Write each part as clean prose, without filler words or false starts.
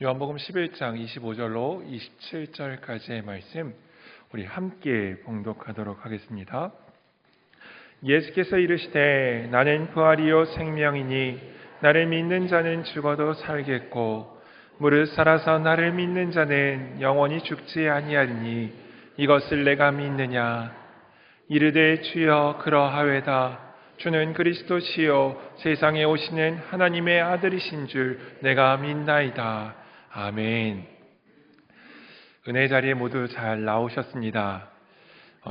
요한복음 11장 25절로 27절까지의 말씀 우리 함께 봉독하도록 하겠습니다. 예수께서 이르시되 나는 부활이요 생명이니 나를 믿는 자는 죽어도 살겠고 무릇 살아서 나를 믿는 자는 영원히 죽지 아니하리니 이것을 내가 믿느냐. 이르되 주여 그러하외다. 주는 그리스도시요 세상에 오시는 하나님의 아들이신 줄 내가 믿나이다. 아멘. 은혜 자리에 모두 잘 나오셨습니다.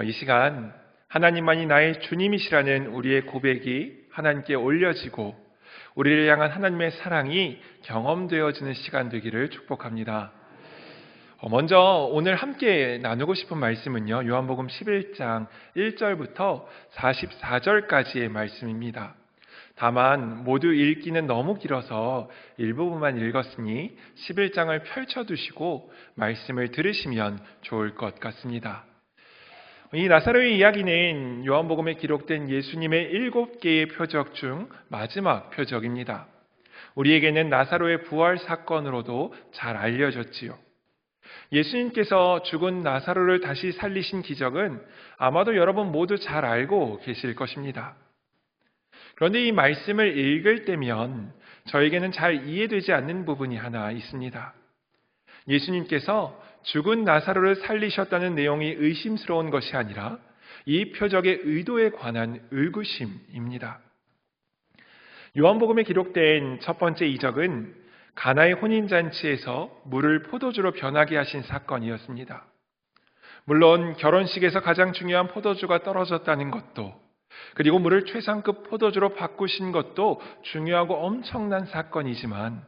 이 시간 하나님만이 나의 주님이시라는 우리의 고백이 하나님께 올려지고 우리를 향한 하나님의 사랑이 경험되어지는 시간 되기를 축복합니다. 먼저 오늘 함께 나누고 싶은 말씀은요, 요한복음 11장 1절부터 44절까지의 말씀입니다. 다만 모두 읽기는 너무 길어서 일부분만 읽었으니 11장을 펼쳐두시고 말씀을 들으시면 좋을 것 같습니다. 이 나사로의 이야기는 요한복음에 기록된 예수님의 7개의 표적 중 마지막 표적입니다. 우리에게는 나사로의 부활 사건으로도 잘 알려졌지요. 예수님께서 죽은 나사로를 다시 살리신 기적은 아마도 여러분 모두 잘 알고 계실 것입니다. 그런데 이 말씀을 읽을 때면 저에게는 잘 이해되지 않는 부분이 하나 있습니다. 예수님께서 죽은 나사로를 살리셨다는 내용이 의심스러운 것이 아니라 이 표적의 의도에 관한 의구심입니다. 요한복음에 기록된 첫 번째 이적은 가나의 혼인잔치에서 물을 포도주로 변하게 하신 사건이었습니다. 물론 결혼식에서 가장 중요한 포도주가 떨어졌다는 것도, 그리고 물을 최상급 포도주로 바꾸신 것도 중요하고 엄청난 사건이지만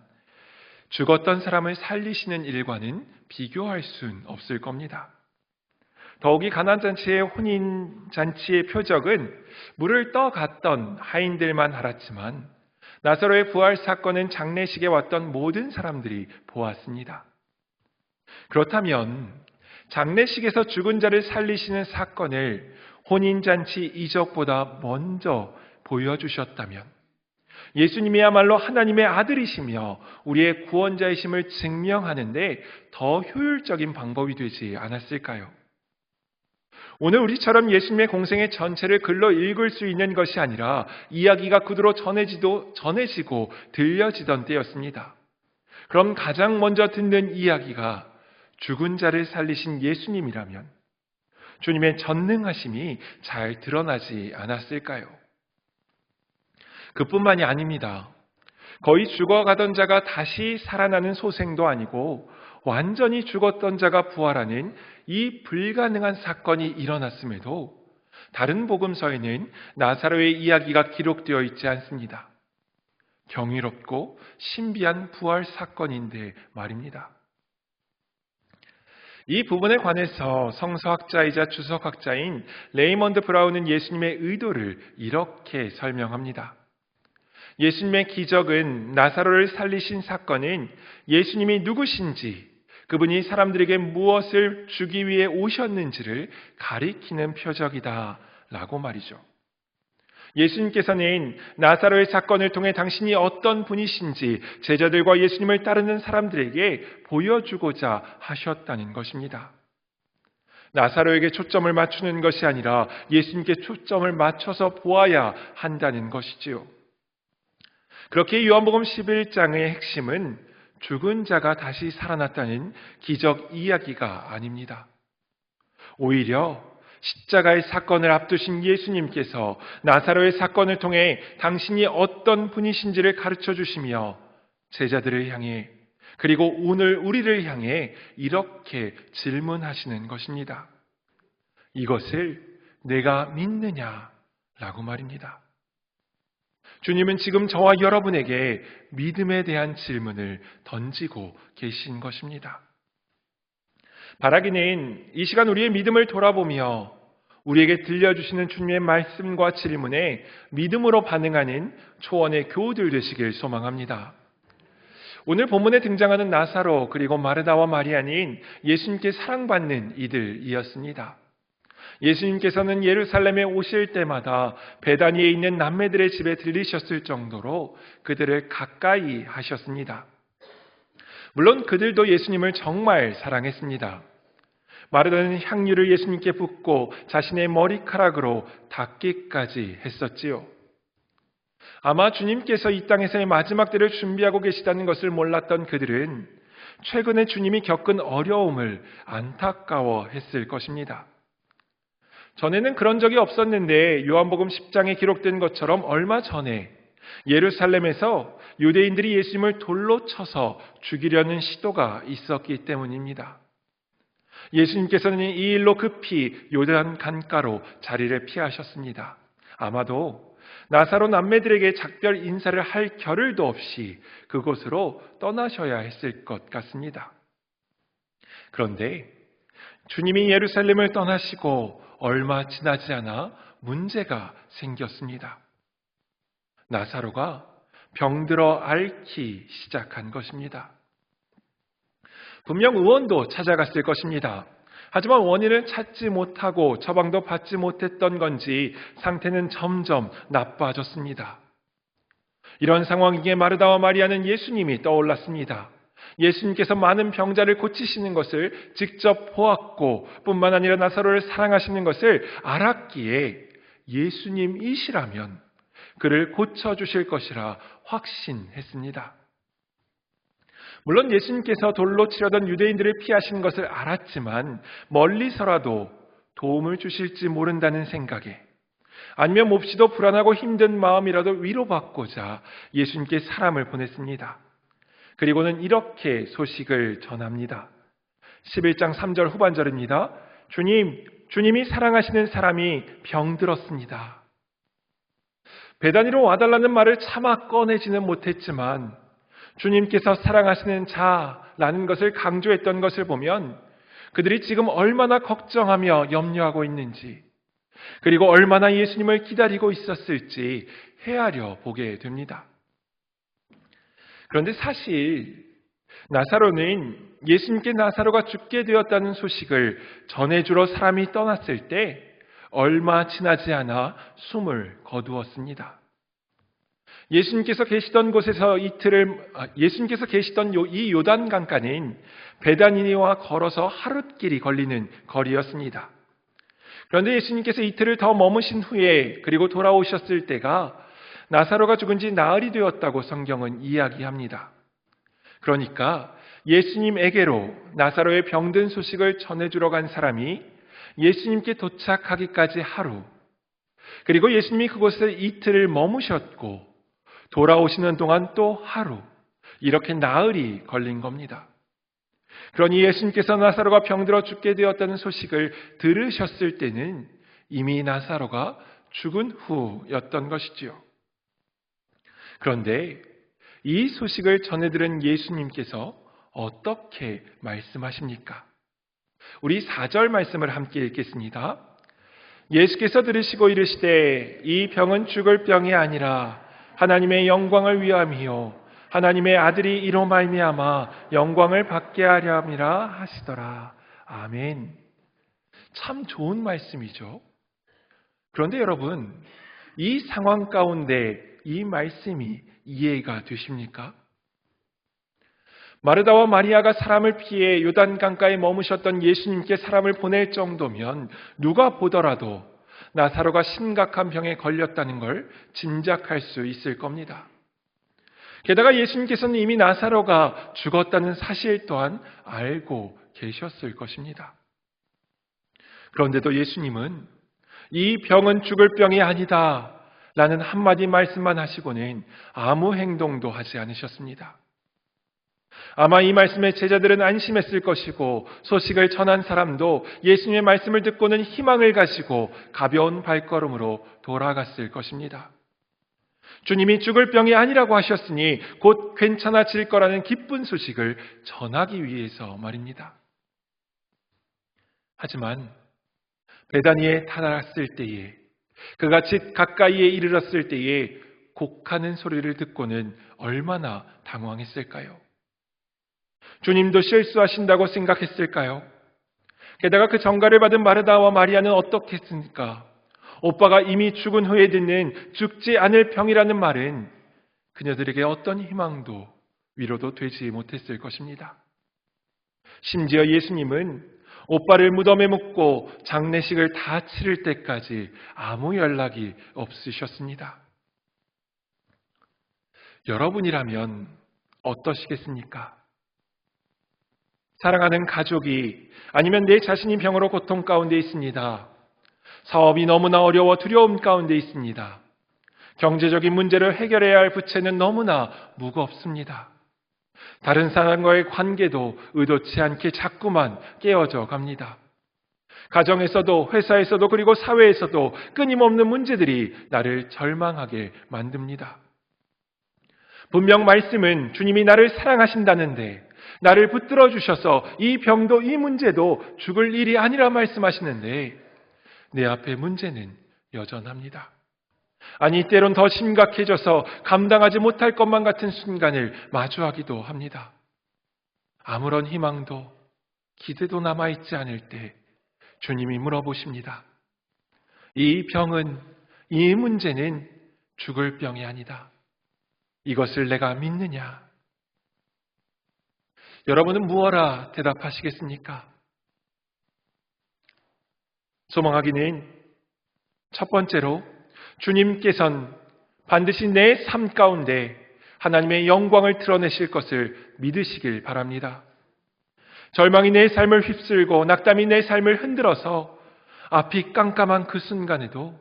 죽었던 사람을 살리시는 일과는 비교할 순 없을 겁니다. 더욱이 가나잔치의 혼인잔치의 표적은 물을 떠갔던 하인들만 알았지만 나사로의 부활 사건은 장례식에 왔던 모든 사람들이 보았습니다. 그렇다면 장례식에서 죽은 자를 살리시는 사건을 혼인잔치 이적보다 먼저 보여주셨다면 예수님이야말로 하나님의 아들이시며 우리의 구원자이심을 증명하는데 더 효율적인 방법이 되지 않았을까요? 오늘 우리처럼 예수님의 공생의 전체를 글로 읽을 수 있는 것이 아니라 이야기가 그대로 전해지고 들려지던 때였습니다. 그럼 가장 먼저 듣는 이야기가 죽은 자를 살리신 예수님이라면 주님의 전능하심이 잘 드러나지 않았을까요? 그뿐만이 아닙니다. 거의 죽어가던 자가 다시 살아나는 소생도 아니고 완전히 죽었던 자가 부활하는 이 불가능한 사건이 일어났음에도 다른 복음서에는 나사로의 이야기가 기록되어 있지 않습니다. 경이롭고 신비한 부활 사건인데 말입니다. 이 부분에 관해서 성서학자이자 주석학자인 레이먼드 브라운은 예수님의 의도를 이렇게 설명합니다. 예수님의 기적은 나사로를 살리신 사건은 예수님이 누구신지, 그분이 사람들에게 무엇을 주기 위해 오셨는지를 가리키는 표적이다 라고 말이죠. 예수님께서는 나사로의 사건을 통해 당신이 어떤 분이신지 제자들과 예수님을 따르는 사람들에게 보여주고자 하셨다는 것입니다. 나사로에게 초점을 맞추는 것이 아니라 예수님께 초점을 맞춰서 보아야 한다는 것이지요. 그렇게 요한복음 11장의 핵심은 죽은 자가 다시 살아났다는 기적 이야기가 아닙니다. 오히려 십자가의 사건을 앞두신 예수님께서 나사로의 사건을 통해 당신이 어떤 분이신지를 가르쳐 주시며 제자들을 향해, 그리고 오늘 우리를 향해 이렇게 질문하시는 것입니다. 이것을 내가 믿느냐? 라고 말입니다. 주님은 지금 저와 여러분에게 믿음에 대한 질문을 던지고 계신 것입니다. 바라기는 이 시간 우리의 믿음을 돌아보며 우리에게 들려주시는 주님의 말씀과 질문에 믿음으로 반응하는 초원의 교우들 되시길 소망합니다. 오늘 본문에 등장하는 나사로 그리고 마르다와 마리아는 예수님께 사랑받는 이들이었습니다. 예수님께서는 예루살렘에 오실 때마다 베다니에 있는 남매들의 집에 들리셨을 정도로 그들을 가까이 하셨습니다. 물론 그들도 예수님을 정말 사랑했습니다. 마르다는 향유를 예수님께 붓고 자신의 머리카락으로 닦기까지 했었지요. 아마 주님께서 이 땅에서의 마지막 때를 준비하고 계시다는 것을 몰랐던 그들은 최근에 주님이 겪은 어려움을 안타까워했을 것입니다. 전에는 그런 적이 없었는데 요한복음 10장에 기록된 것처럼 얼마 전에 예루살렘에서 유대인들이 예수님을 돌로 쳐서 죽이려는 시도가 있었기 때문입니다. 예수님께서는 이 일로 급히 요단 강가로 자리를 피하셨습니다. 아마도 나사로 남매들에게 작별 인사를 할 겨를도 없이 그곳으로 떠나셔야 했을 것 같습니다. 그런데 주님이 예루살렘을 떠나시고 얼마 지나지 않아 문제가 생겼습니다. 나사로가 병들어 앓기 시작한 것입니다. 분명 의원도 찾아갔을 것입니다. 하지만 원인을 찾지 못하고 처방도 받지 못했던 건지 상태는 점점 나빠졌습니다. 이런 상황이기에 마르다와 마리아는 예수님이 떠올랐습니다. 예수님께서 많은 병자를 고치시는 것을 직접 보았고 뿐만 아니라 나사로를 사랑하시는 것을 알았기에 예수님이시라면 그를 고쳐주실 것이라 확신했습니다. 물론 예수님께서 돌로 치려던 유대인들을 피하신 것을 알았지만 멀리서라도 도움을 주실지 모른다는 생각에 아니면 몹시도 불안하고 힘든 마음이라도 위로받고자 예수님께 사람을 보냈습니다. 그리고는 이렇게 소식을 전합니다. 11장 3절 후반절입니다. 주님이 사랑하시는 사람이 병들었습니다. 베다니로 와달라는 말을 차마 꺼내지는 못했지만 주님께서 사랑하시는 자라는 것을 강조했던 것을 보면 그들이 지금 얼마나 걱정하며 염려하고 있는지 그리고 얼마나 예수님을 기다리고 있었을지 헤아려 보게 됩니다. 그런데 사실 나사로는 예수님께 나사로가 죽게 되었다는 소식을 전해주러 사람이 떠났을 때 얼마 지나지 않아 숨을 거두었습니다. 예수님께서 계시던 곳에서 예수님께서 계시던 이 요단강가는 베다니와 걸어서 하룻길이 걸리는 거리였습니다. 그런데 예수님께서 이틀을 더 머무신 후에 그리고 돌아오셨을 때가 나사로가 죽은 지 나흘이 되었다고 성경은 이야기합니다. 그러니까 예수님에게로 나사로의 병든 소식을 전해주러 간 사람이 예수님께 도착하기까지 하루, 그리고 예수님이 그곳에 이틀을 머무셨고 돌아오시는 동안 또 하루, 이렇게 나흘이 걸린 겁니다. 그러니 예수님께서 나사로가 병들어 죽게 되었다는 소식을 들으셨을 때는 이미 나사로가 죽은 후였던 것이지요. 그런데 이 소식을 전해들은 예수님께서 어떻게 말씀하십니까? 우리 4절 말씀을 함께 읽겠습니다. 예수께서 들으시고 이르시되 이 병은 죽을 병이 아니라 하나님의 영광을 위함이요 하나님의 아들이 이로 말미암아 영광을 받게 하려 함이라 하시더라. 아멘. 참 좋은 말씀이죠. 그런데 여러분, 이 상황 가운데 이 말씀이 이해가 되십니까? 마르다와 마리아가 사람을 피해 요단강가에 머무셨던 예수님께 사람을 보낼 정도면 누가 보더라도 나사로가 심각한 병에 걸렸다는 걸 짐작할 수 있을 겁니다. 게다가 예수님께서는 이미 나사로가 죽었다는 사실 또한 알고 계셨을 것입니다. 그런데도 예수님은 이 병은 죽을 병이 아니다 라는 한마디 말씀만 하시고는 아무 행동도 하지 않으셨습니다. 아마 이 말씀에 제자들은 안심했을 것이고 소식을 전한 사람도 예수님의 말씀을 듣고는 희망을 가지고 가벼운 발걸음으로 돌아갔을 것입니다. 주님이 죽을 병이 아니라고 하셨으니 곧 괜찮아질 거라는 기쁜 소식을 전하기 위해서 말입니다. 하지만 베다니에 다다랐을 때에 그가 집 가까이에 이르렀을 때에 곡하는 소리를 듣고는 얼마나 당황했을까요? 주님도 실수하신다고 생각했을까요? 게다가 그 전가를 받은 마르다와 마리아는 어떻게 했습니까? 오빠가 이미 죽은 후에 듣는 죽지 않을 병이라는 말은 그녀들에게 어떤 희망도 위로도 되지 못했을 것입니다. 심지어 예수님은 오빠를 무덤에 묻고 장례식을 다 치를 때까지 아무 연락이 없으셨습니다. 여러분이라면 어떠시겠습니까? 사랑하는 가족이 아니면 내 자신이 병으로 고통 가운데 있습니다. 사업이 너무나 어려워 두려움 가운데 있습니다. 경제적인 문제를 해결해야 할 부채는 너무나 무겁습니다. 다른 사람과의 관계도 의도치 않게 자꾸만 깨어져 갑니다. 가정에서도 회사에서도 그리고 사회에서도 끊임없는 문제들이 나를 절망하게 만듭니다. 분명 말씀은 주님이 나를 사랑하신다는데 나를 붙들어 주셔서 이 병도 이 문제도 죽을 일이 아니라 말씀하시는데 내 앞에 문제는 여전합니다. 아니 때론 더 심각해져서 감당하지 못할 것만 같은 순간을 마주하기도 합니다. 아무런 희망도 기대도 남아있지 않을 때 주님이 물어보십니다. 이 병은, 이 문제는 죽을 병이 아니다. 이것을 내가 믿느냐? 여러분은 무엇라 대답하시겠습니까? 소망하기는 첫 번째로 주님께서는 반드시 내 삶 가운데 하나님의 영광을 드러내실 것을 믿으시길 바랍니다. 절망이 내 삶을 휩쓸고 낙담이 내 삶을 흔들어서 앞이 깜깜한 그 순간에도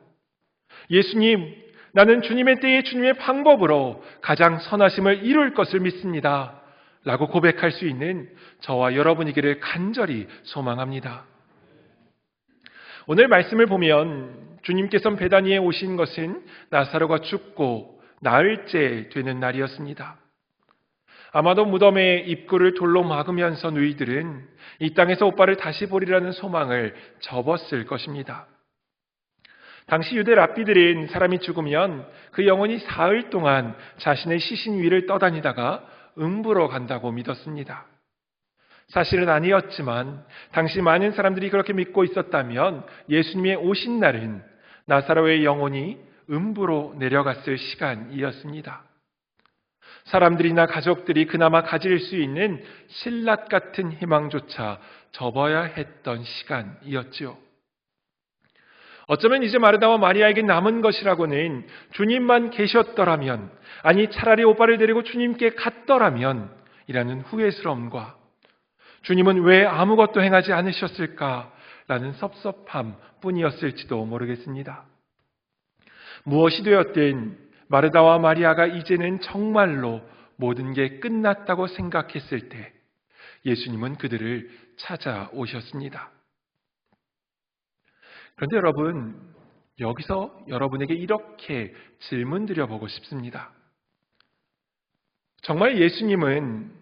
예수님, 나는 주님의 때에 주님의 방법으로 가장 선하심을 이룰 것을 믿습니다. 라고 고백할 수 있는 저와 여러분이기를 간절히 소망합니다. 오늘 말씀을 보면 주님께서 베다니에 오신 것은 나사로가 죽고 나흘째 되는 날이었습니다. 아마도 무덤의 입구를 돌로 막으면서 누이들은 이 땅에서 오빠를 다시 보리라는 소망을 접었을 것입니다. 당시 유대 랍비들은 사람이 죽으면 그 영혼이 사흘 동안 자신의 시신 위를 떠다니다가 음부로 간다고 믿었습니다. 사실은 아니었지만 당시 많은 사람들이 그렇게 믿고 있었다면 예수님의 오신 날은 나사로의 영혼이 음부로 내려갔을 시간이었습니다. 사람들이나 가족들이 그나마 가질 수 있는 신라 같은 희망조차 접어야 했던 시간이었지요. 어쩌면 이제 마르다와 마리아에게 남은 것이라고는 주님만 계셨더라면, 아니 차라리 오빠를 데리고 주님께 갔더라면 이라는 후회스러움과 주님은 왜 아무것도 행하지 않으셨을까라는 섭섭함 뿐이었을지도 모르겠습니다. 무엇이 되었든 마르다와 마리아가 이제는 정말로 모든 게 끝났다고 생각했을 때 예수님은 그들을 찾아오셨습니다. 그런데 여러분, 여기서 여러분에게 이렇게 질문 드려보고 싶습니다. 정말 예수님은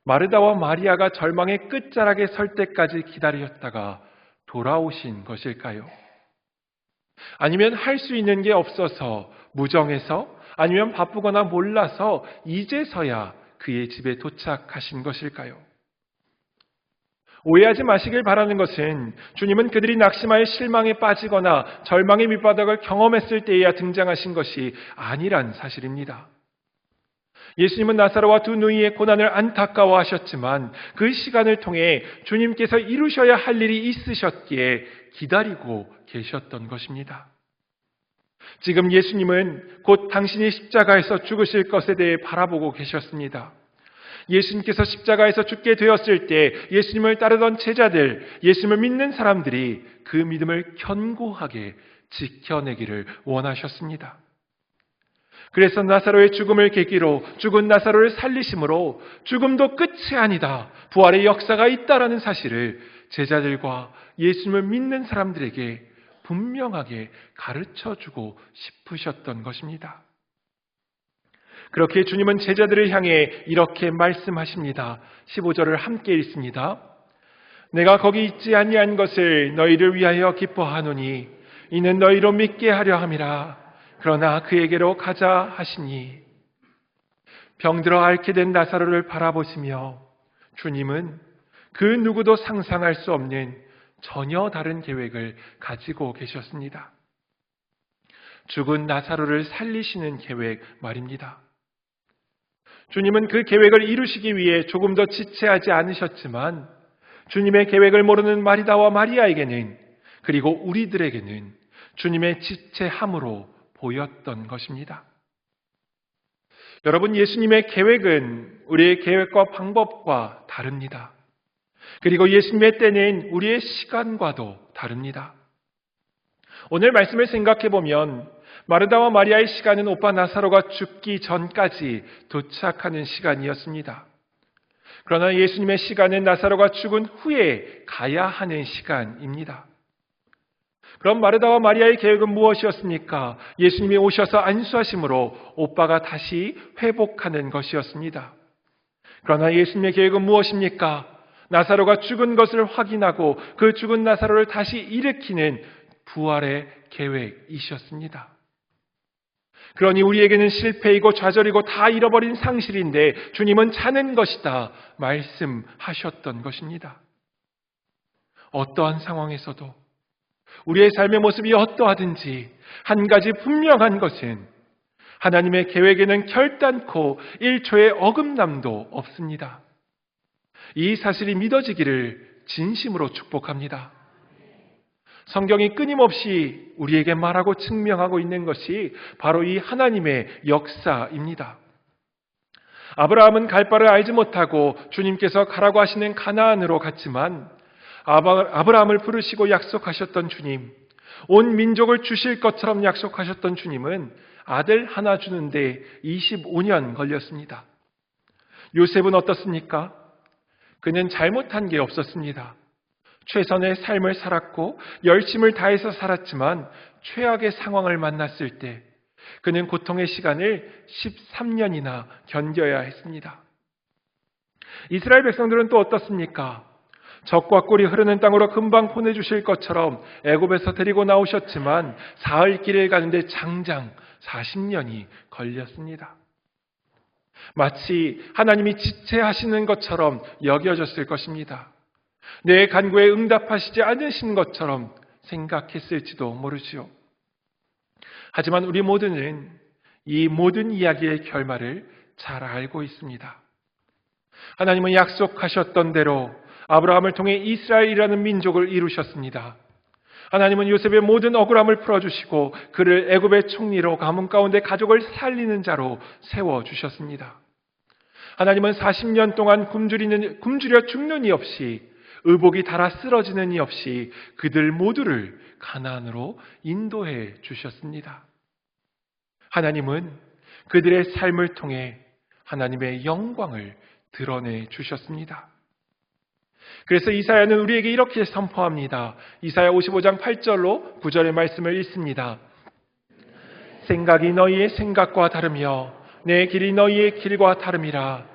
마르다와 마리아가 절망의 끝자락에 설 때까지 기다리셨다가 돌아오신 것일까요? 아니면 할 수 있는 게 없어서 무정해서, 아니면 바쁘거나 몰라서 이제서야 그의 집에 도착하신 것일까요? 오해하지 마시길 바라는 것은 주님은 그들이 낙심하여 실망에 빠지거나 절망의 밑바닥을 경험했을 때에야 등장하신 것이 아니란 사실입니다. 예수님은 나사로와 두 누이의 고난을 안타까워하셨지만 그 시간을 통해 주님께서 이루셔야 할 일이 있으셨기에 기다리고 계셨던 것입니다. 지금 예수님은 곧 당신이 십자가에서 죽으실 것에 대해 바라보고 계셨습니다. 예수님께서 십자가에서 죽게 되었을 때 예수님을 따르던 제자들, 예수님을 믿는 사람들이 그 믿음을 견고하게 지켜내기를 원하셨습니다. 그래서 나사로의 죽음을 계기로 죽은 나사로를 살리심으로 죽음도 끝이 아니다, 부활의 역사가 있다라는 사실을 제자들과 예수님을 믿는 사람들에게 분명하게 가르쳐주고 싶으셨던 것입니다. 그렇게 주님은 제자들을 향해 이렇게 말씀하십니다. 15절을 함께 읽습니다. 내가 거기 있지 아니한 것을 너희를 위하여 기뻐하노니 이는 너희로 믿게 하려 함이라. 그러나 그에게로 가자 하시니, 병들어 앓게 된 나사로를 바라보시며 주님은 그 누구도 상상할 수 없는 전혀 다른 계획을 가지고 계셨습니다. 죽은 나사로를 살리시는 계획 말입니다. 주님은 그 계획을 이루시기 위해 조금 더 지체하지 않으셨지만 주님의 계획을 모르는 마리다와 마리아에게는, 그리고 우리들에게는 주님의 지체함으로 보였던 것입니다. 여러분, 예수님의 계획은 우리의 계획과 방법과 다릅니다. 그리고 예수님의 때는 우리의 시간과도 다릅니다. 오늘 말씀을 생각해 보면 마르다와 마리아의 시간은 오빠 나사로가 죽기 전까지 도착하는 시간이었습니다. 그러나 예수님의 시간은 나사로가 죽은 후에 가야 하는 시간입니다. 그럼 마르다와 마리아의 계획은 무엇이었습니까? 예수님이 오셔서 안수하심으로 오빠가 다시 회복하는 것이었습니다. 그러나 예수님의 계획은 무엇입니까? 나사로가 죽은 것을 확인하고 그 죽은 나사로를 다시 일으키는 부활의 계획이셨습니다. 그러니 우리에게는 실패이고 좌절이고 다 잃어버린 상실인데 주님은 찾는 것이다 말씀하셨던 것입니다. 어떠한 상황에서도 우리의 삶의 모습이 어떠하든지 한 가지 분명한 것은 하나님의 계획에는 결단코 1초의 어긋남도 없습니다. 이 사실이 믿어지기를 진심으로 축복합니다. 성경이 끊임없이 우리에게 말하고 증명하고 있는 것이 바로 이 하나님의 역사입니다. 아브라함은 갈 바를 알지 못하고 주님께서 가라고 하시는 가나안으로 갔지만 아브라함을 부르시고 약속하셨던 주님, 온 민족을 주실 것처럼 약속하셨던 주님은 아들 하나 주는데 25년 걸렸습니다. 요셉은 어떻습니까? 그는 잘못한 게 없었습니다. 최선의 삶을 살았고 열심을 다해서 살았지만 최악의 상황을 만났을 때 그는 고통의 시간을 13년이나 견뎌야 했습니다. 이스라엘 백성들은 또 어떻습니까? 적과 꿀이 흐르는 땅으로 금방 보내주실 것처럼 애굽에서 데리고 나오셨지만 사흘 길을 가는데 장장 40년이 걸렸습니다. 마치 하나님이 지체하시는 것처럼 여겨졌을 것입니다. 내 간구에 응답하시지 않으신 것처럼 생각했을지도 모르지요. 하지만 우리 모두는 이 모든 이야기의 결말을 잘 알고 있습니다. 하나님은 약속하셨던 대로 아브라함을 통해 이스라엘이라는 민족을 이루셨습니다. 하나님은 요셉의 모든 억울함을 풀어주시고 그를 애굽의 총리로 가문 가운데 가족을 살리는 자로 세워주셨습니다. 하나님은 40년 동안 굶주려 죽는 이 없이 의복이 닳아 쓰러지는 이 없이 그들 모두를 가나안으로 인도해 주셨습니다. 하나님은 그들의 삶을 통해 하나님의 영광을 드러내 주셨습니다. 그래서 이사야는 우리에게 이렇게 선포합니다. 이사야 55장 8절로 9절의 말씀을 읽습니다. 생각이 너희의 생각과 다르며 내 길이 너희의 길과 다름이라.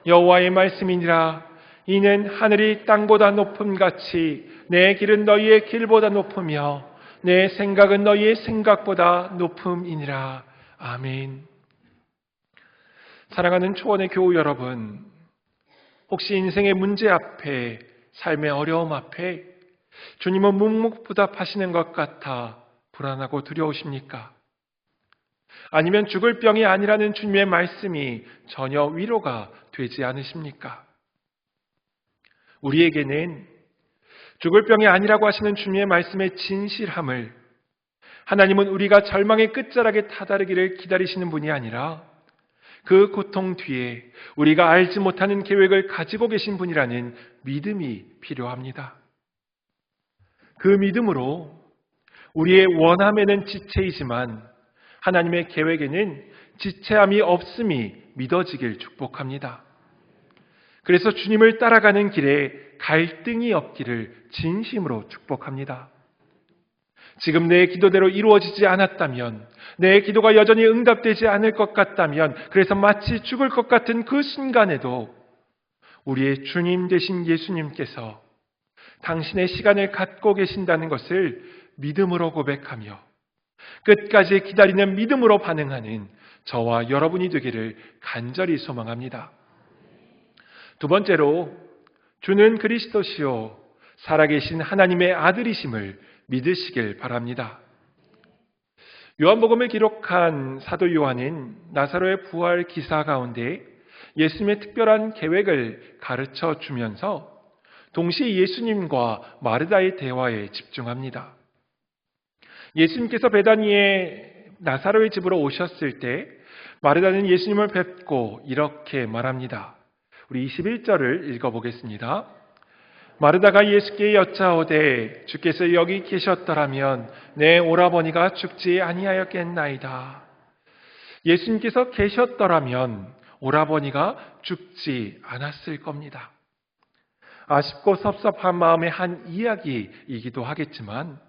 여호와의 말씀이니라. 이는 하늘이 땅보다 높음같이 내 길은 너희의 길보다 높으며 내 생각은 너희의 생각보다 높음이니라. 아멘. 사랑하는 초원의 교우 여러분, 혹시 인생의 문제 앞에, 삶의 어려움 앞에 주님은 묵묵부답하시는 것 같아 불안하고 두려우십니까? 아니면 죽을 병이 아니라는 주님의 말씀이 전혀 위로가 되지 않으십니까? 우리에게는 죽을 병이 아니라고 하시는 주님의 말씀의 진실함을, 하나님은 우리가 절망의 끝자락에 다다르기를 기다리시는 분이 아니라 그 고통 뒤에 우리가 알지 못하는 계획을 가지고 계신 분이라는 믿음이 필요합니다. 그 믿음으로 우리의 원함에는 지체이지만 하나님의 계획에는 지체함이 없음이 믿어지길 축복합니다. 그래서 주님을 따라가는 길에 갈등이 없기를 진심으로 축복합니다. 지금 내 기도대로 이루어지지 않았다면, 내 기도가 여전히 응답되지 않을 것 같다면, 그래서 마치 죽을 것 같은 그 순간에도 우리의 주님 되신 예수님께서 당신의 시간을 갖고 계신다는 것을 믿음으로 고백하며 끝까지 기다리는 믿음으로 반응하는 저와 여러분이 되기를 간절히 소망합니다. 두 번째로, 주는 그리스도시요 살아계신 하나님의 아들이심을 믿으시길 바랍니다. 요한복음을 기록한 사도 요한은 나사로의 부활 기사 가운데 예수님의 특별한 계획을 가르쳐 주면서 동시에 예수님과 마르다의 대화에 집중합니다. 예수님께서 베다니의 나사로의 집으로 오셨을 때 마르다는 예수님을 뵙고 이렇게 말합니다. 우리 21절을 읽어보겠습니다. 마르다가 예수께 여짜오되 주께서 여기 계셨더라면 내 오라버니가 죽지 아니하였겠나이다. 예수님께서 계셨더라면 오라버니가 죽지 않았을 겁니다. 아쉽고 섭섭한 마음의 한 이야기이기도 하겠지만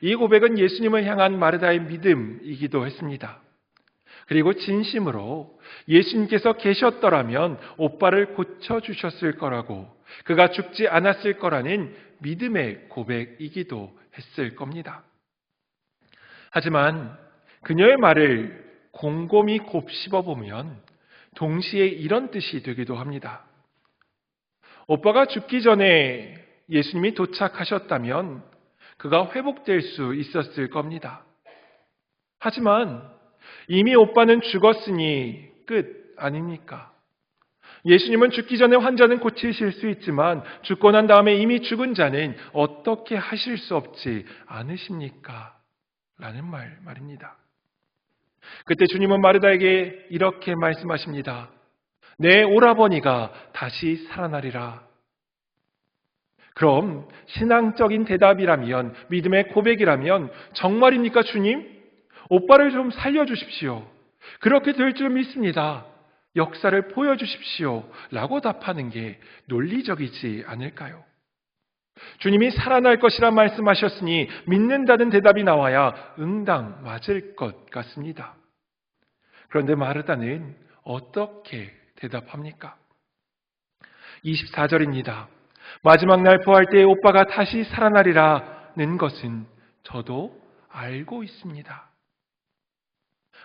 이 고백은 예수님을 향한 마르다의 믿음이기도 했습니다. 그리고 진심으로 예수님께서 계셨더라면 오빠를 고쳐주셨을 거라고, 그가 죽지 않았을 거라는 믿음의 고백이기도 했을 겁니다. 하지만 그녀의 말을 곰곰이 곱씹어보면 동시에 이런 뜻이 되기도 합니다. 오빠가 죽기 전에 예수님이 도착하셨다면 그가 회복될 수 있었을 겁니다. 하지만 이미 오빠는 죽었으니 끝 아닙니까? 예수님은 죽기 전에 환자는 고치실 수 있지만 죽고 난 다음에 이미 죽은 자는 어떻게 하실 수 없지 않으십니까? 라는 말입니다. 그때 주님은 마르다에게 이렇게 말씀하십니다. 내 오라버니가 다시 살아나리라. 그럼 신앙적인 대답이라면, 믿음의 고백이라면 정말입니까 주님? 오빠를 좀 살려주십시오. 그렇게 될 줄 믿습니다. 역사를 보여주십시오. 라고 답하는 게 논리적이지 않을까요? 주님이 살아날 것이라 말씀하셨으니 믿는다는 대답이 나와야 응당 맞을 것 같습니다. 그런데 마르다는 어떻게 대답합니까? 24절입니다. 마지막 날 부활 때에 오빠가 다시 살아나리라는 것은 저도 알고 있습니다.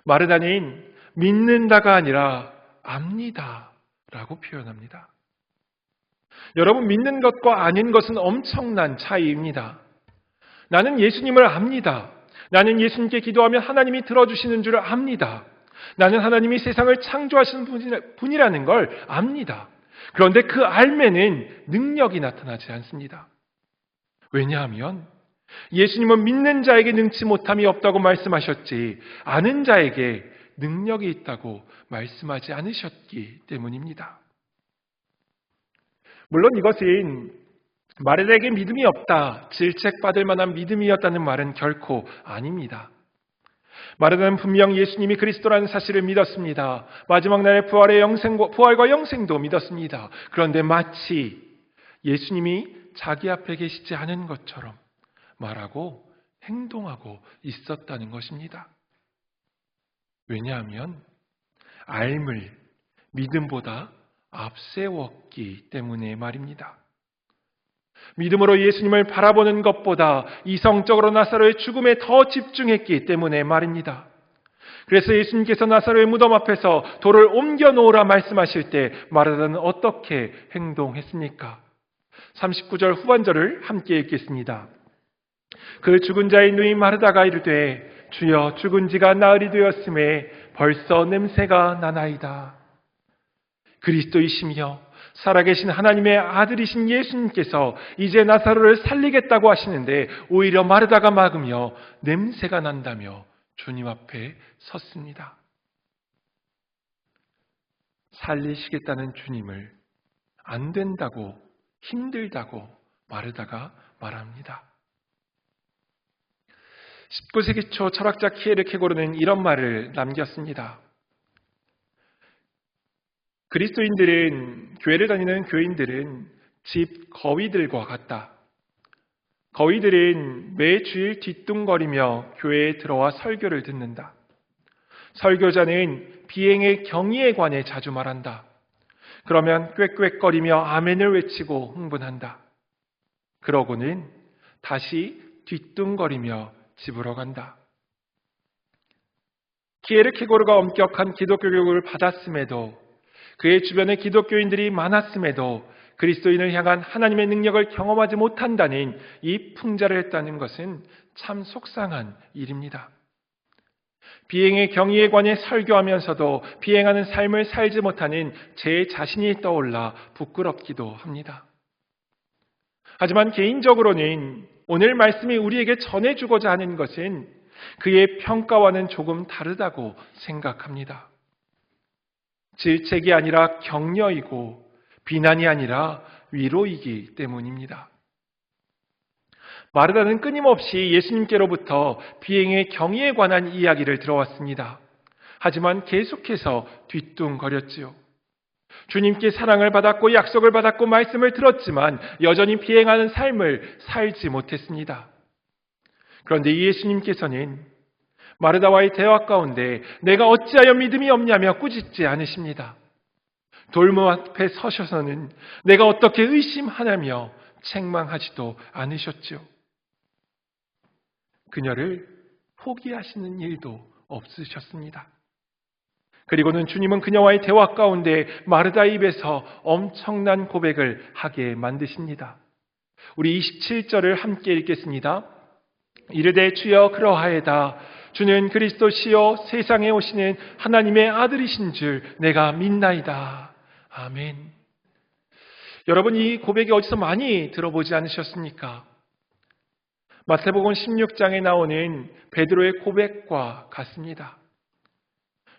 마르다는 믿는다가 아니라 압니다 라고 표현합니다. 여러분, 믿는 것과 아닌 것은 엄청난 차이입니다. 나는 예수님을 압니다. 나는 예수님께 기도하면 하나님이 들어주시는 줄 압니다. 나는 하나님이 세상을 창조하시는 분이라는 걸 압니다. 그런데 그 알매는 능력이 나타나지 않습니다. 왜냐하면 예수님은 믿는 자에게 능치 못함이 없다고 말씀하셨지 아는 자에게 능력이 있다고 말씀하지 않으셨기 때문입니다. 물론 이것은 마르다에게 믿음이 없다, 질책받을 만한 믿음이었다는 말은 결코 아닙니다. 마르다는 분명 예수님이 그리스도라는 사실을 믿었습니다. 마지막 날의 부활과 영생도 믿었습니다. 그런데 마치 예수님이 자기 앞에 계시지 않은 것처럼 말하고 행동하고 있었다는 것입니다. 왜냐하면 알을 믿음보다 앞세웠기 때문에 말입니다. 믿음으로 예수님을 바라보는 것보다 이성적으로 나사로의 죽음에 더 집중했기 때문에 말입니다. 그래서 예수님께서 나사로의 무덤 앞에서 돌을 옮겨 놓으라 말씀하실 때 마르다는 어떻게 행동했습니까? 39절 후반절을 함께 읽겠습니다. 그 죽은 자의 누이 마르다가 이르되 주여 죽은 지가 나흘이 되었음에 벌써 냄새가 나나이다. 그리스도이시며 살아계신 하나님의 아들이신 예수님께서 이제 나사로를 살리겠다고 하시는데 오히려 마르다가 막으며 냄새가 난다며 주님 앞에 섰습니다. 살리시겠다는 주님을 안 된다고, 힘들다고 마르다가 말합니다. 19세기 초 철학자 키에르케고르는 이런 말을 남겼습니다. 그리스도인들은, 교회를 다니는 교인들은 집 거위들과 같다. 거위들은 매 주일 뒤뚱거리며 교회에 들어와 설교를 듣는다. 설교자는 비행의 경위에 관해 자주 말한다. 그러면 꽥꽥거리며 아멘을 외치고 흥분한다. 그러고는 다시 뒤뚱거리며 집으로 간다. 키에르케고르가 엄격한 기독교 교육을 받았음에도, 그의 주변에 기독교인들이 많았음에도 그리스도인을 향한 하나님의 능력을 경험하지 못한다는 이 풍자를 했다는 것은 참 속상한 일입니다. 비행의 경위에 관해 설교하면서도 비행하는 삶을 살지 못하는 제 자신이 떠올라 부끄럽기도 합니다. 하지만 개인적으로는 오늘 말씀이 우리에게 전해주고자 하는 것은 그의 평가와는 조금 다르다고 생각합니다. 질책이 아니라 격려이고 비난이 아니라 위로이기 때문입니다. 마르다는 끊임없이 예수님께로부터 비행의 경위에 관한 이야기를 들어왔습니다. 하지만 계속해서 뒤뚱거렸지요. 주님께 사랑을 받았고 약속을 받았고 말씀을 들었지만 여전히 비행하는 삶을 살지 못했습니다. 그런데 예수님께서는 마르다와의 대화 가운데 내가 어찌하여 믿음이 없냐며 꾸짖지 않으십니다. 돌문 앞에 서셔서는 내가 어떻게 의심하냐며 책망하지도 않으셨죠. 그녀를 포기하시는 일도 없으셨습니다. 그리고는 주님은 그녀와의 대화 가운데 마르다의 입에서 엄청난 고백을 하게 만드십니다. 우리 27절을 함께 읽겠습니다. 이르되 주여 그러하에다 주는 그리스도시요 세상에 오시는 하나님의 아들이신 줄 내가 믿나이다. 아멘. 여러분, 이 고백이 어디서 많이 들어보지 않으셨습니까? 마태복음 16장에 나오는 베드로의 고백과 같습니다.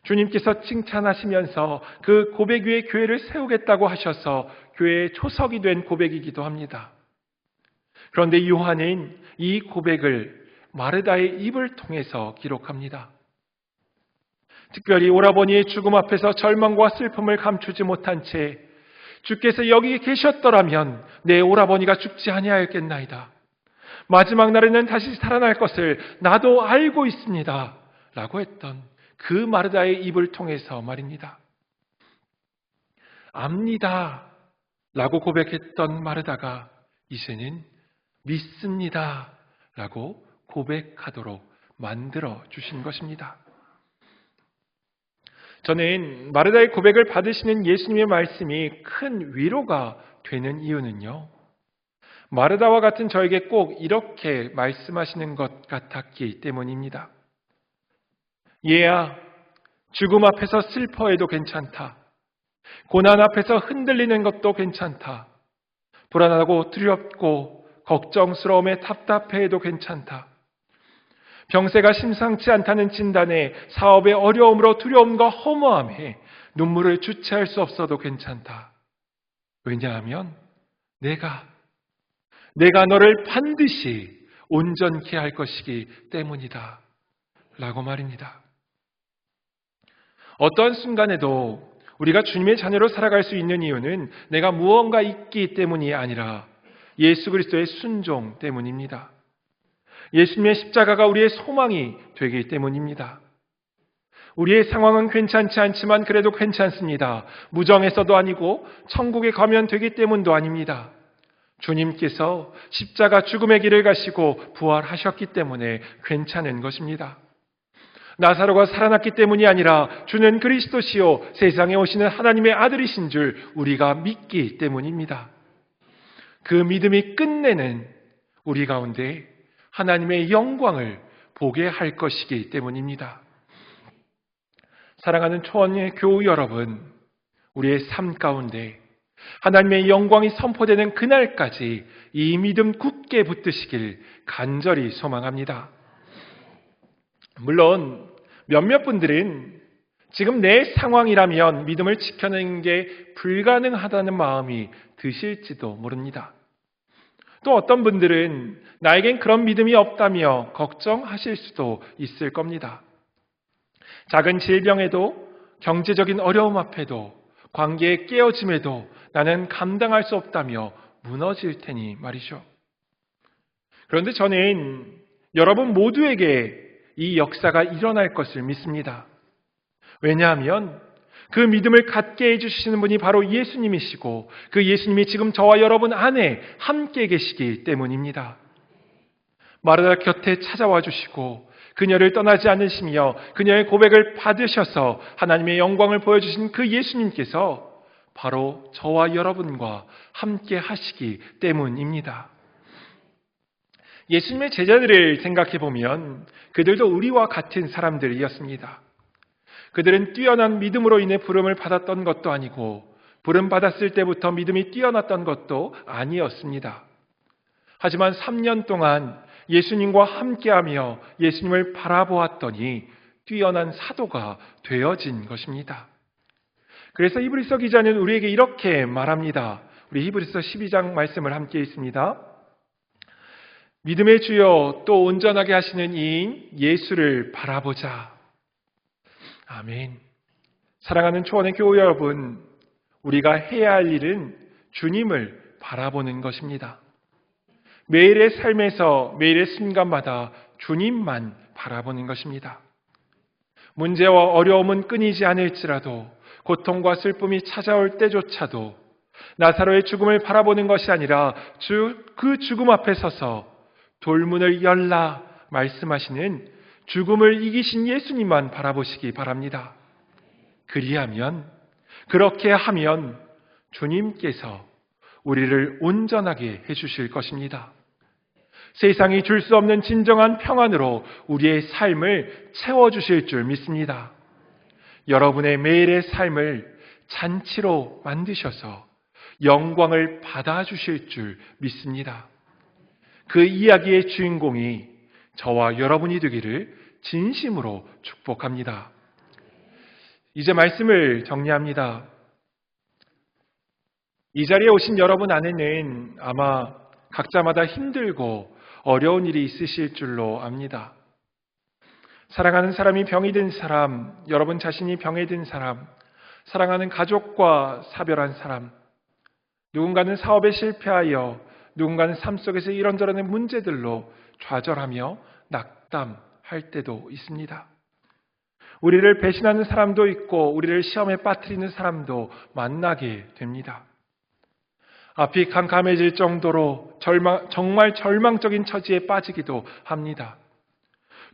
주님께서 칭찬하시면서 그 고백 위에 교회를 세우겠다고 하셔서 교회의 초석이 된 고백이기도 합니다. 그런데 요한은 이 고백을 마르다의 입을 통해서 기록합니다. 특별히 오라버니의 죽음 앞에서 절망과 슬픔을 감추지 못한 채 주께서 여기 계셨더라면 내 오라버니가 죽지 아니하였겠나이다. 마지막 날에는 다시 살아날 것을 나도 알고 있습니다. 라고 했던 그 마르다의 입을 통해서 말입니다. 압니다. 라고 고백했던 마르다가 이제는 믿습니다. 라고 고백하도록 만들어 주신 것입니다. 저는 마르다의 고백을 받으시는 예수님의 말씀이 큰 위로가 되는 이유는요, 마르다와 같은 저에게 꼭 이렇게 말씀하시는 것 같았기 때문입니다. 얘야, 죽음 앞에서 슬퍼해도 괜찮다. 고난 앞에서 흔들리는 것도 괜찮다. 불안하고 두렵고 걱정스러움에 답답해해도 괜찮다. 병세가 심상치 않다는 진단에 사업의 어려움으로 두려움과 허무함에 눈물을 주체할 수 없어도 괜찮다. 왜냐하면 내가 너를 반드시 온전케 할 것이기 때문이다. 라고 말입니다. 어떠한 순간에도 우리가 주님의 자녀로 살아갈 수 있는 이유는 내가 무언가 있기 때문이 아니라 예수 그리스도의 순종 때문입니다. 예수님의 십자가가 우리의 소망이 되기 때문입니다. 우리의 상황은 괜찮지 않지만 그래도 괜찮습니다. 무정해서도 아니고 천국에 가면 되기 때문도 아닙니다. 주님께서 십자가 죽음의 길을 가시고 부활하셨기 때문에 괜찮은 것입니다. 나사로가 살아났기 때문이 아니라 주는 그리스도시요 세상에 오시는 하나님의 아들이신 줄 우리가 믿기 때문입니다. 그 믿음이 끝내는 우리 가운데 하나님의 영광을 보게 할 것이기 때문입니다. 사랑하는 초원의 교우 여러분, 우리의 삶 가운데 하나님의 영광이 선포되는 그날까지 이 믿음 굳게 붙드시길 간절히 소망합니다. 물론 몇몇 분들은 지금 내 상황이라면 믿음을 지켜내는 게 불가능하다는 마음이 드실지도 모릅니다. 또 어떤 분들은 나에겐 그런 믿음이 없다며 걱정하실 수도 있을 겁니다. 작은 질병에도 경제적인 어려움 앞에도 관계의 깨어짐에도 나는 감당할 수 없다며 무너질 테니 말이죠. 그런데 저는 여러분 모두에게 이 역사가 일어날 것을 믿습니다. 왜냐하면 그 믿음을 갖게 해주시는 분이 바로 예수님이시고 그 예수님이 지금 저와 여러분 안에 함께 계시기 때문입니다. 마르다 곁에 찾아와 주시고 그녀를 떠나지 않으시며 그녀의 고백을 받으셔서 하나님의 영광을 보여주신 그 예수님께서 바로 저와 여러분과 함께 하시기 때문입니다. 예수님의 제자들을 생각해 보면 그들도 우리와 같은 사람들이었습니다. 그들은 뛰어난 믿음으로 인해 부름을 받았던 것도 아니고 부름 받았을 때부터 믿음이 뛰어났던 것도 아니었습니다. 하지만 3년 동안 예수님과 함께하며 예수님을 바라보았더니 뛰어난 사도가 되어진 것입니다. 그래서 히브리서 기자는 우리에게 이렇게 말합니다. 우리 히브리서 12장 말씀을 함께 읽습니다. 믿음의 주여 또 온전하게 하시는 이인 예수를 바라보자. 아멘. 사랑하는 초원의 교우 여러분, 우리가 해야 할 일은 주님을 바라보는 것입니다. 매일의 삶에서 매일의 순간마다 주님만 바라보는 것입니다. 문제와 어려움은 끊이지 않을지라도 고통과 슬픔이 찾아올 때조차도 나사로의 죽음을 바라보는 것이 아니라 그 죽음 앞에 서서 돌문을 열라 말씀하시는 죽음을 이기신 예수님만 바라보시기 바랍니다. 그렇게 하면 주님께서 우리를 온전하게 해주실 것입니다. 세상이 줄 수 없는 진정한 평안으로 우리의 삶을 채워주실 줄 믿습니다. 여러분의 매일의 삶을 잔치로 만드셔서 영광을 받아주실 줄 믿습니다. 그 이야기의 주인공이 저와 여러분이 되기를 진심으로 축복합니다. 이제 말씀을 정리합니다. 이 자리에 오신 여러분 안에는 아마 각자마다 힘들고 어려운 일이 있으실 줄로 압니다. 사랑하는 사람이 병이 든 사람, 여러분 자신이 병에 든 사람, 사랑하는 가족과 사별한 사람, 누군가는 사업에 실패하여 누군가는 삶 속에서 이런저런 문제들로 좌절하며 낙담할 때도 있습니다. 우리를 배신하는 사람도 있고 우리를 시험에 빠뜨리는 사람도 만나게 됩니다. 앞이 캄캄해질 정도로 정말 절망적인 처지에 빠지기도 합니다.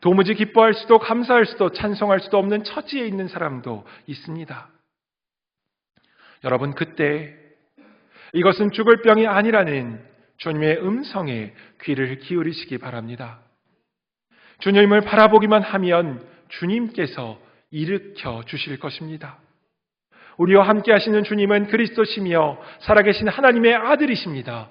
도무지 기뻐할 수도 감사할 수도 찬송할 수도 없는 처지에 있는 사람도 있습니다. 여러분, 그때 이것은 죽을 병이 아니라는 주님의 음성에 귀를 기울이시기 바랍니다. 주님을 바라보기만 하면 주님께서 일으켜 주실 것입니다. 우리와 함께 하시는 주님은 그리스도시며 살아계신 하나님의 아들이십니다.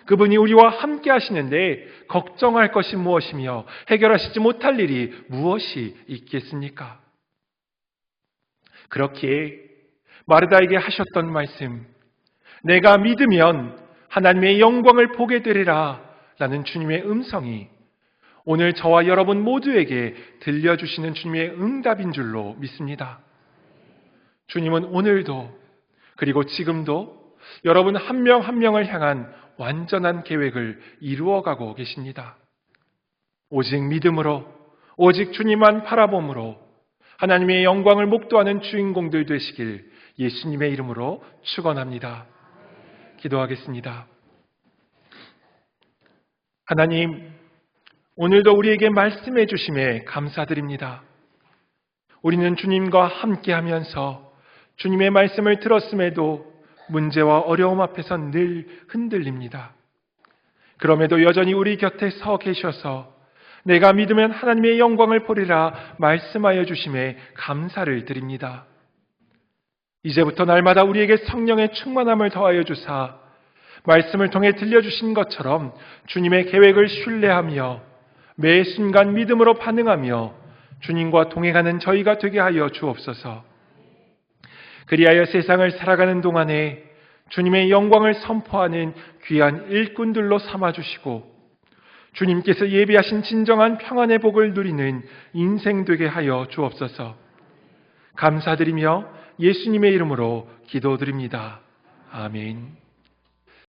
그분이 우리와 함께 하시는데 걱정할 것이 무엇이며 해결하시지 못할 일이 무엇이 있겠습니까? 그렇기에 마르다에게 하셨던 말씀, 내가 믿으면 하나님의 영광을 보게 되리라 라는 주님의 음성이 오늘 저와 여러분 모두에게 들려주시는 주님의 응답인 줄로 믿습니다. 주님은 오늘도 그리고 지금도 여러분 한 명 한 명을 향한 완전한 계획을 이루어가고 계십니다. 오직 믿음으로, 오직 주님만 바라봄으로 하나님의 영광을 목도하는 주인공들 되시길 예수님의 이름으로 축원합니다. 기도하겠습니다. 하나님, 오늘도 우리에게 말씀해 주심에 감사드립니다. 우리는 주님과 함께하면서 주님의 말씀을 들었음에도 문제와 어려움 앞에서 늘 흔들립니다. 그럼에도 여전히 우리 곁에 서 계셔서 내가 믿으면 하나님의 영광을 보리라 말씀하여 주심에 감사를 드립니다. 이제부터 날마다 우리에게 성령의 충만함을 더하여 주사 말씀을 통해 들려주신 것처럼 주님의 계획을 신뢰하며 매 순간 믿음으로 반응하며 주님과 동행하는 저희가 되게 하여 주옵소서. 그리하여 세상을 살아가는 동안에 주님의 영광을 선포하는 귀한 일꾼들로 삼아주시고 주님께서 예비하신 진정한 평안의 복을 누리는 인생 되게 하여 주옵소서. 감사드리며 예수님의 이름으로 기도드립니다. 아멘.